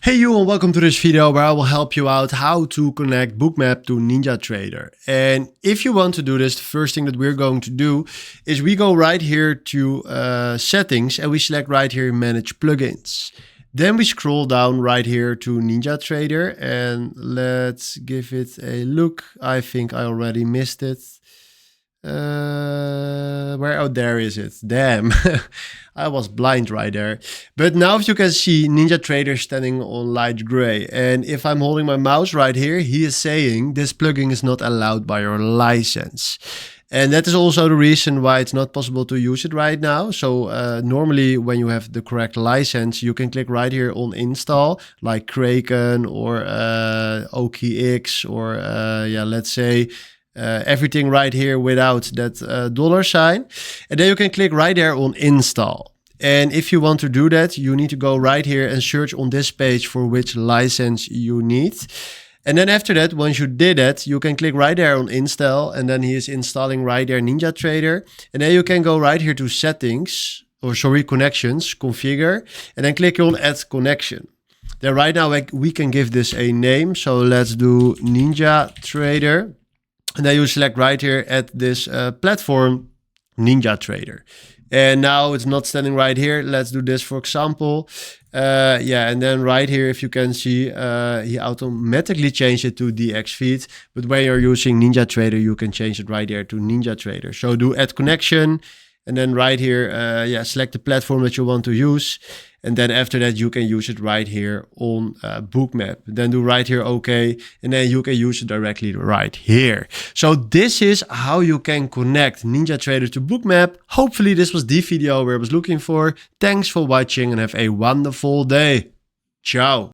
Hey you, and welcome to this video where I will help you out how to connect Bookmap to NinjaTrader. And if you want to do this, the first thing that we're going to do is we go right here to settings and we select right here manage plugins. Then we scroll down right here to NinjaTrader and let's give it a look. I think I already missed it. Oh, there is it. Damn. I was blind right there. But now if you can see NinjaTrader standing on light gray. And if I'm holding my mouse right here, he is saying this plugin is not allowed by your license. And that is also the reason why it's not possible to use it right now. So normally when you have the correct license, you can click right here on install, like Kraken or OKX or let's say everything right here without that $sign. And then you can click right there on install. And if you want to do that, you need to go right here and search on this page for which license you need. And then after that, once you did it, you can click right there on install. And then he is installing right there NinjaTrader. And then you can go right here to settings, connections, configure, and then click on add connection. Then right now we can give this a name. So let's do NinjaTrader. And then you select right here at this platform, NinjaTrader. And now it's not standing right here. Let's do this, for example. And then right here, if you can see, he automatically changed it to DX feed. But when you're using NinjaTrader, you can change it right there to NinjaTrader. So do add connection. And then right here, select the platform that you want to use. And then after that, you can use it right here on Bookmap. Then do right here, OK. And then you can use it directly right here. So this is how you can connect NinjaTrader to Bookmap. Hopefully this was the video where I was looking for. Thanks for watching and have a wonderful day. Ciao.